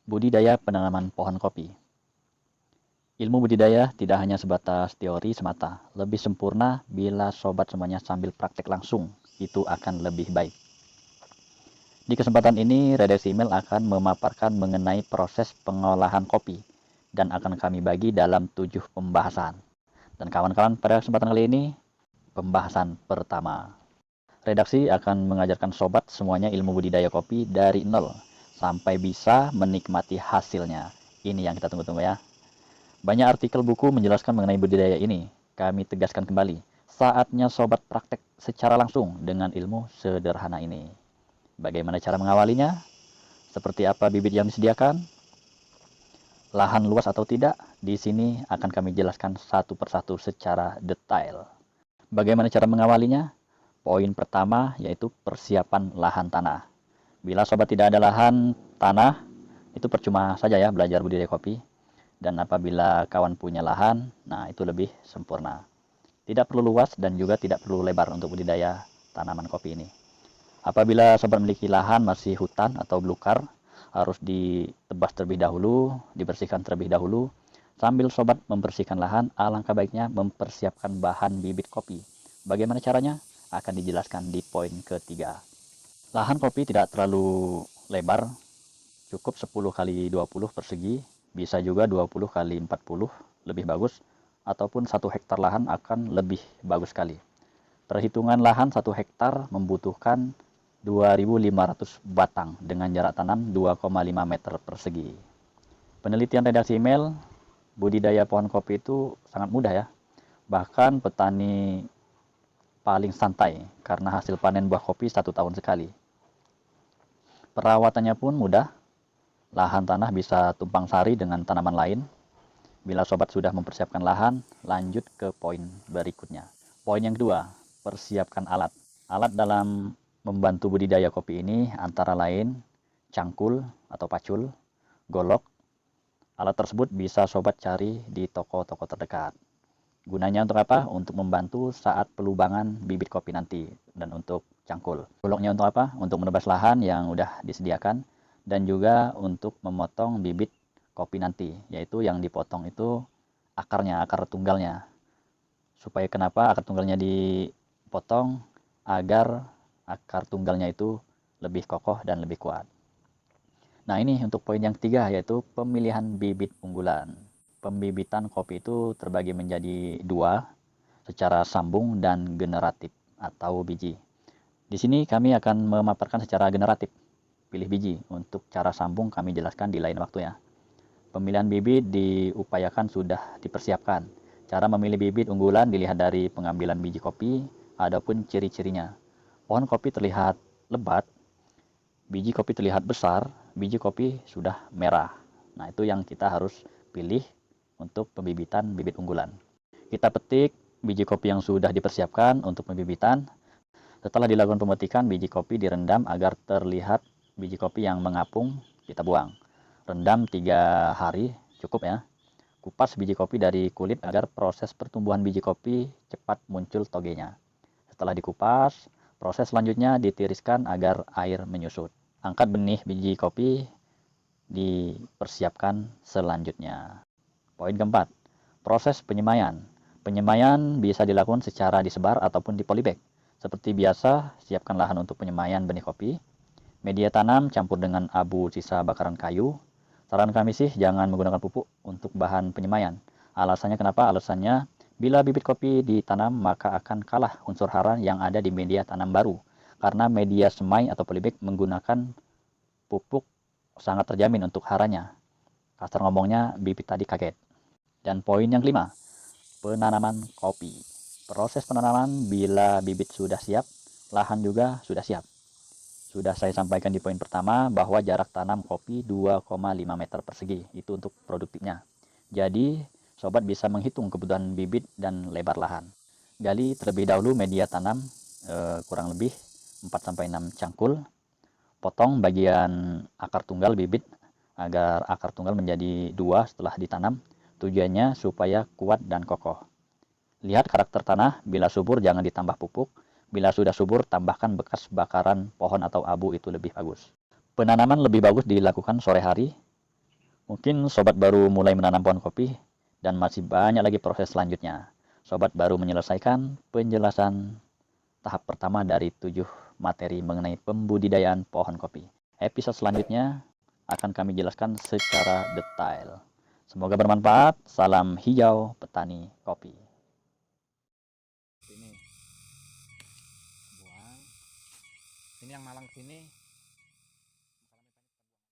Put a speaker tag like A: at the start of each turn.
A: Budidaya penanaman pohon kopi. Ilmu budidaya tidak hanya sebatas teori semata, lebih sempurna bila sobat semuanya sambil praktek langsung, itu akan lebih baik. Di kesempatan ini, redaksi email akan memaparkan mengenai proses pengolahan kopi, dan akan kami bagi dalam 7 pembahasan. Dan kawan-kawan, pada kesempatan kali ini, pembahasan pertama. Redaksi akan mengajarkan sobat semuanya ilmu budidaya kopi dari nol, sampai bisa menikmati hasilnya. Ini yang kita tunggu-tunggu ya. Banyak artikel buku menjelaskan mengenai budidaya ini. Kami tegaskan kembali, saatnya sobat praktek secara langsung dengan ilmu sederhana ini. Bagaimana cara mengawalinya? Seperti apa bibit yang disediakan? Lahan luas atau tidak? Di sini akan kami jelaskan satu persatu secara detail. Bagaimana cara mengawalinya? Poin pertama yaitu persiapan lahan tanah. Bila sobat tidak ada lahan tanah, itu percuma saja ya belajar budidaya kopi. Dan apabila kawan punya lahan, nah itu lebih sempurna. Tidak perlu luas dan juga tidak perlu lebar untuk budidaya tanaman kopi ini. Apabila sobat memiliki lahan masih hutan atau belukar, harus ditebas terlebih dahulu, dibersihkan terlebih dahulu. Sambil sobat membersihkan lahan, alangkah baiknya mempersiapkan bahan bibit kopi. Bagaimana caranya? Akan dijelaskan di poin ketiga. Lahan kopi tidak terlalu lebar, cukup 10 kali 20 persegi, bisa juga 20 kali 40, lebih bagus, ataupun 1 hektar lahan akan lebih bagus sekali. Perhitungan lahan 1 hektar membutuhkan 2.500 batang dengan jarak tanam 2,5 meter persegi. Penelitian redaksi email, budidaya pohon kopi itu sangat mudah ya. Bahkan petani paling santai karena hasil panen buah kopi 1 tahun sekali. Perawatannya pun mudah. Lahan tanah bisa tumpang sari dengan tanaman lain. Bila sobat sudah mempersiapkan lahan, lanjut ke poin berikutnya. Poin yang kedua, persiapkan alat. Alat dalam membantu budidaya kopi ini antara lain cangkul atau pacul, golok. Alat tersebut bisa sobat cari di toko-toko terdekat. Gunanya untuk apa? Untuk membantu saat pelubangan bibit kopi nanti. Dan untuk cangkul. Goloknya untuk apa? Untuk menebas lahan yang udah disediakan. Dan juga untuk memotong bibit kopi nanti. Yaitu yang dipotong itu akarnya, akar tunggalnya. Supaya kenapa akar tunggalnya dipotong? Agar akar tunggalnya itu lebih kokoh dan lebih kuat. Nah ini untuk poin yang ketiga, yaitu pemilihan bibit unggulan. Pembibitan kopi itu terbagi menjadi 2, secara sambung dan generatif atau biji. Di sini kami akan memaparkan secara generatif, pilih biji. Untuk cara sambung kami jelaskan di lain waktu ya. Pemilihan bibit diupayakan sudah dipersiapkan. Cara memilih bibit unggulan dilihat dari pengambilan biji kopi, adapun ciri-cirinya. Pohon kopi terlihat lebat, biji kopi terlihat besar, biji kopi sudah merah. Nah itu yang kita harus pilih untuk pembibitan bibit unggulan. Kita petik biji kopi yang sudah dipersiapkan untuk pembibitan. Setelah dilakukan pemetikan, biji kopi direndam agar terlihat biji kopi yang mengapung, kita buang. Rendam 3 hari, cukup ya. Kupas biji kopi dari kulit agar proses pertumbuhan biji kopi cepat muncul togenya. Setelah dikupas, proses selanjutnya ditiriskan agar air menyusut. Angkat benih biji kopi, dipersiapkan selanjutnya. Poin keempat, proses penyemaian. Penyemaian bisa dilakukan secara disebar ataupun di polybag. Seperti biasa, siapkan lahan untuk penyemaian benih kopi. Media tanam campur dengan abu sisa bakaran kayu. Saran kami sih jangan menggunakan pupuk untuk bahan penyemaian. Alasannya kenapa? Alasannya bila bibit kopi ditanam maka akan kalah unsur hara yang ada di media tanam baru. Karena media semai atau polybag menggunakan pupuk sangat terjamin untuk haranya. Kasar ngomongnya bibit tadi kaget. Dan poin yang kelima, penanaman kopi. Proses penanaman bila bibit sudah siap, lahan juga sudah siap. Sudah saya sampaikan di poin pertama bahwa jarak tanam kopi 2,5 meter persegi. Itu untuk produktifnya. Jadi, sobat bisa menghitung kebutuhan bibit dan lebar lahan. Gali terlebih dahulu media tanam kurang lebih 4-6 cangkul. Potong bagian akar tunggal bibit agar akar tunggal menjadi 2 setelah ditanam. Tujuannya supaya kuat dan kokoh. Lihat karakter tanah, bila subur jangan ditambah pupuk. Bila sudah subur, tambahkan bekas bakaran pohon atau abu, itu lebih bagus. Penanaman lebih bagus dilakukan sore hari. Mungkin sobat baru mulai menanam pohon kopi dan masih banyak lagi proses selanjutnya. Sobat baru menyelesaikan penjelasan tahap pertama dari 7 materi mengenai pembudidayaan pohon kopi. Episode selanjutnya akan kami jelaskan secara detail. Semoga bermanfaat. Salam hijau petani kopi.
B: Ini buang. Ini yang malang sini.